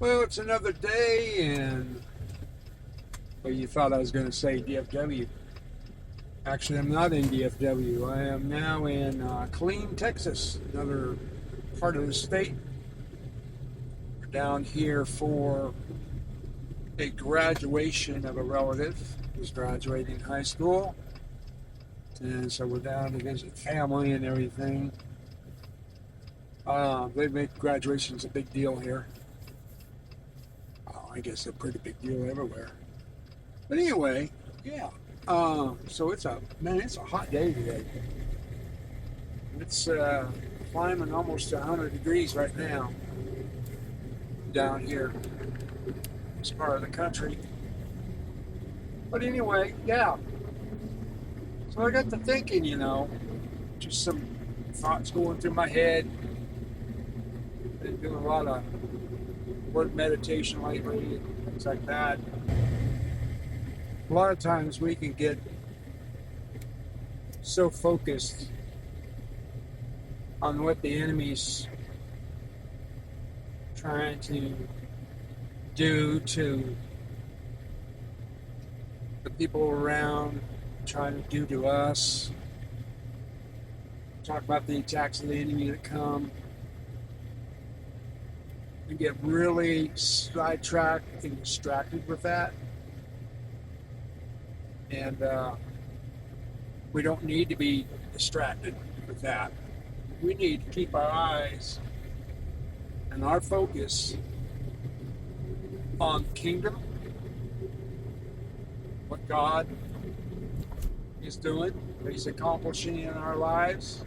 Well, it's another day, and well, you thought I was going to say DFW. Actually, I'm not in DFW. I am now in Killeen, Texas, another part of the state. We're down here for a graduation of a relative who's graduating high school, and so we're down to visit family and everything. They make graduations a big deal here. I guess a pretty big deal everywhere. But anyway, yeah. So it's a hot day today. It's climbing almost 100 degrees right now down here, this part of the country. But anyway, yeah. So I got to thinking, just some thoughts going through my head. Been doing a lot of word meditation lately, things like that. A lot of times we can get so focused on what the enemy's trying to do to the people around, trying to do to us. Talk about the attacks of the enemy that come. We get really sidetracked and distracted with that. And we don't need to be distracted with that. We need to keep our eyes and our focus on the kingdom, what God is doing, what He's accomplishing in our lives.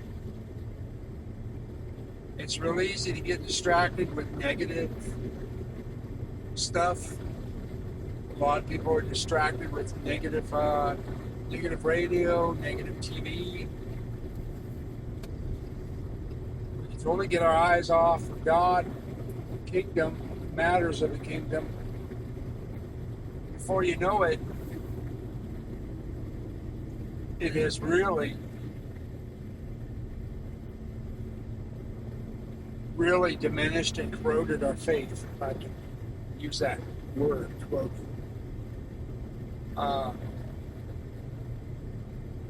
It's real easy to get distracted with negative stuff. A lot of people are distracted with negative radio, negative TV. We can only get our eyes off of God, the kingdom, the matters of the kingdom. Before you know it, it has really diminished and corroded our faith, if I can use that word, corroded.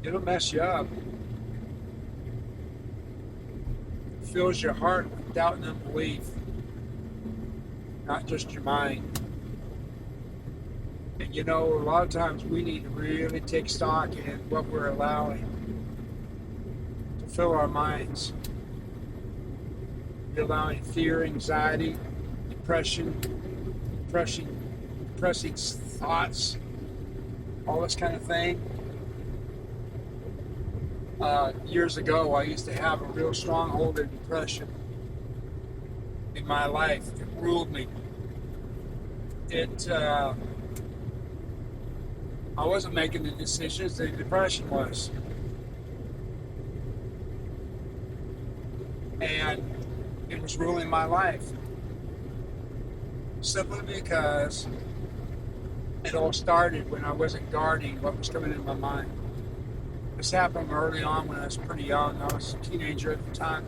It'll mess you up. It fills your heart with doubt and unbelief, not just your mind. And a lot of times we need to really take stock in what we're allowing to fill our minds. We're allowing fear, anxiety, depression, depressing thoughts, all this kind of thing. Years ago, I used to have a real stronghold of depression in my life. It ruled me. I wasn't making the decisions, the depression was. And it was ruling my life. Simply because it all started when I wasn't guarding what was coming into my mind. This happened early on when I was pretty young. I was a teenager at the time.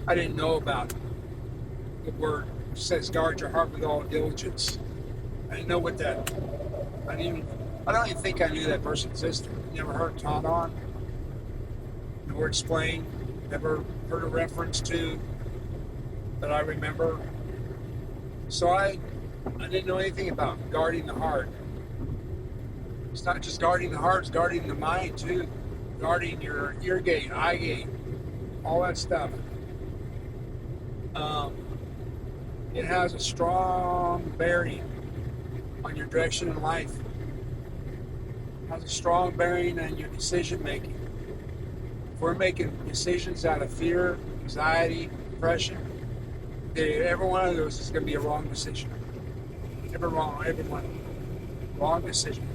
I didn't know about the word says guard your heart with all diligence. I didn't know what that. I don't even think I knew that verse existed. Never heard it taught on, nor explained. Never heard a reference to that I remember. So I didn't know anything about guarding the heart. It's not just guarding the heart, it's guarding the mind too. Guarding your ear gate, eye gate, all that stuff. It has a strong bearing on your direction in life. It has a strong bearing on your decision making. If we're making decisions out of fear, anxiety, depression, every one of those is going to be a wrong decision. Every one. Wrong decision.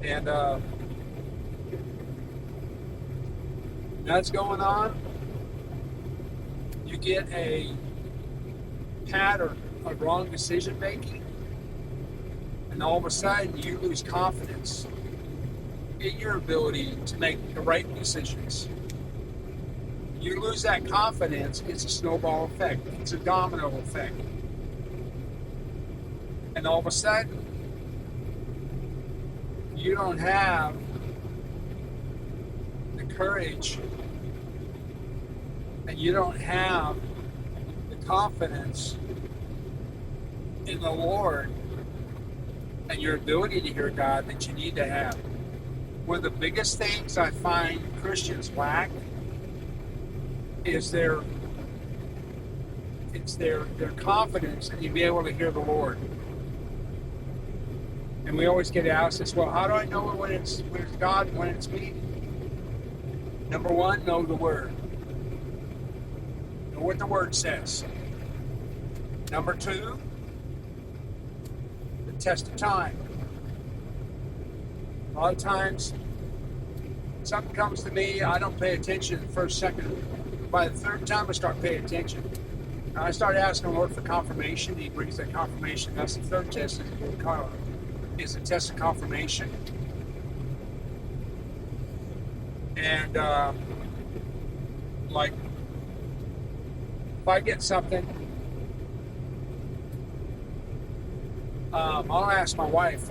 And that's going on. You get a pattern of wrong decision making, and all of a sudden you lose confidence in your ability to make the right decisions. You lose that confidence, it's a snowball effect. It's a domino effect. And all of a sudden, you don't have the courage and you don't have the confidence in the Lord and your ability to hear God that you need to have. One of the biggest things I find Christians lack is their confidence that you be able to hear the Lord. And we always get asked this, well, how do I know when it's God and when it's me? Number one, know the Word. Know what the Word says. Number two, the test of time. A lot of times, something comes to me, I don't pay attention the first second. By the third time, I start paying attention. And I start asking the Lord for confirmation. He brings that confirmation. That's the third test. Is a test of confirmation. And like if I get something, I'll ask my wife.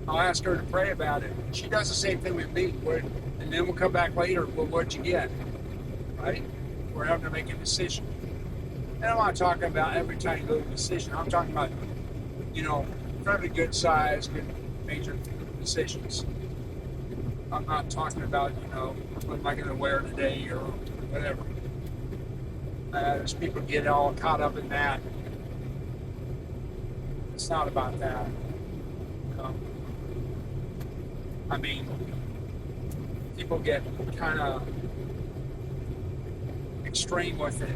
I'll ask her to pray about it. She does the same thing with me. And then we'll come back later. Well, what'd you get? Right? We're having to make a decision. And I'm not talking about every time you do a decision. I'm talking about, fairly good size, good major decisions. I'm not talking about, what am I going to wear today or whatever. As people get all caught up in that. It's not about that. People get kind of extreme with it.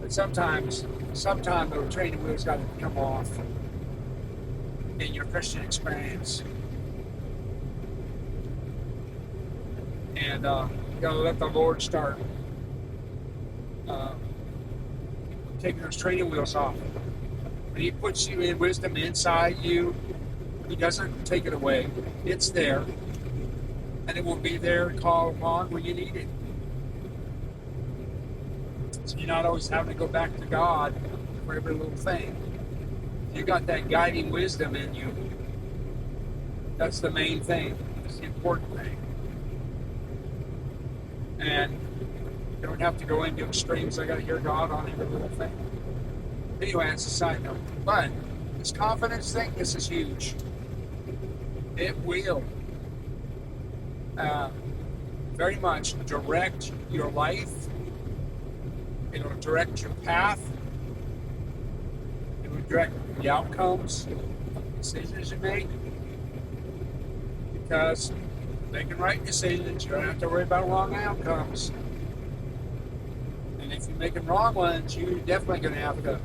But sometimes the training wheels got to come off in your Christian experience. And you got to let the Lord start taking those training wheels off. When He puts you in wisdom inside you, He doesn't take it away. It's there. And it will be there to call upon when you need it. So you're not always having to go back to God for every little thing. You got that guiding wisdom in you. That's the main thing. It's the important thing. And you don't have to go into extremes. I got to hear God on every little thing. Anyway, that's a side note. But this confidence thing, this is huge. It will very much direct your life. It'll direct your path. It will direct the outcomes of the decisions you make. Because making right decisions, you don't have to worry about wrong outcomes. And if you're making wrong ones, you're definitely going to have to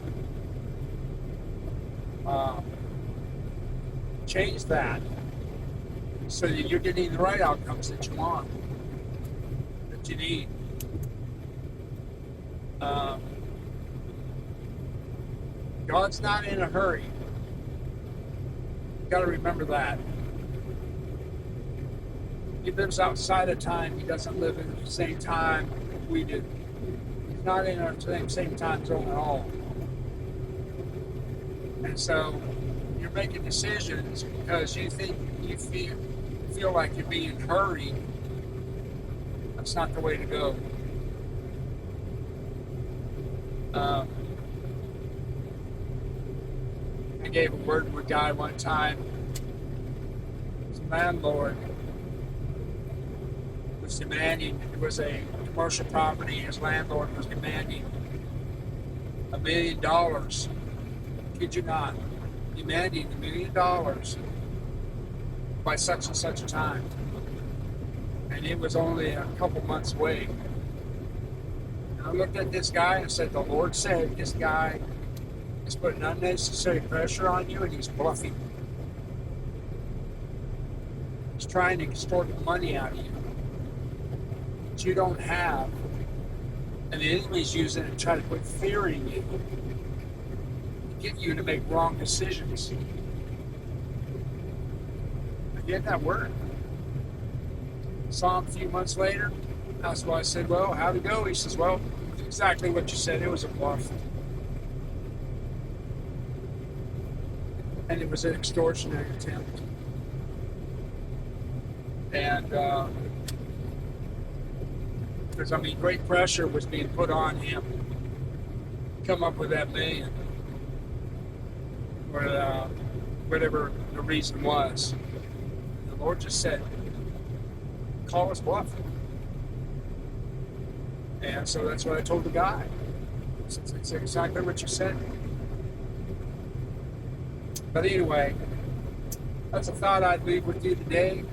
change that so that you're getting the right outcomes that you want, that you need. God's not in a hurry. You've got to remember that. He lives outside of time. He doesn't live in the same time we do. He's not in our same time zone at all. And so you're making decisions because you feel like you're being hurried. That's not the way to go. I gave a word to a guy one time. His landlord was demanding, it was a commercial property, his landlord was demanding $1 million. Kid you not, demanding $1 million by such and such a time. And it was only a couple months away. And I looked at this guy and said, the Lord said this guy is putting unnecessary pressure on you and he's bluffing. He's trying to extort the money out of you that you don't have. And the enemy's using it to try to put fear in you, to get you to make wrong decisions. I get that word. Saw him a few months later. That's why I said, well, how'd it go? He says, well, exactly what you said. It was a bluff. And it was an extortionary attempt. And, because, I mean, great pressure was being put on him to come up with that million. Or whatever the reason was. The Lord just said, call us bluff. And so that's what I told the guy. It's exactly what you said. But anyway, that's a thought I'd leave with you today.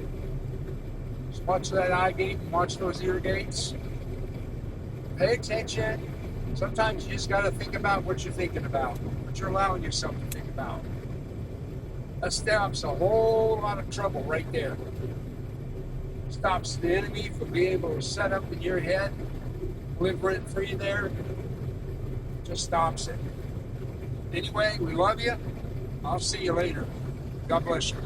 Just watch that eye gate and watch those ear gates. Pay attention. Sometimes you just got to think about what you're thinking about, what you're allowing yourself to think about. That stops a whole lot of trouble right there. Stops the enemy from being able to set up in your head, live rent free there. Just stops it. Anyway, we love you. I'll see you later. God bless you.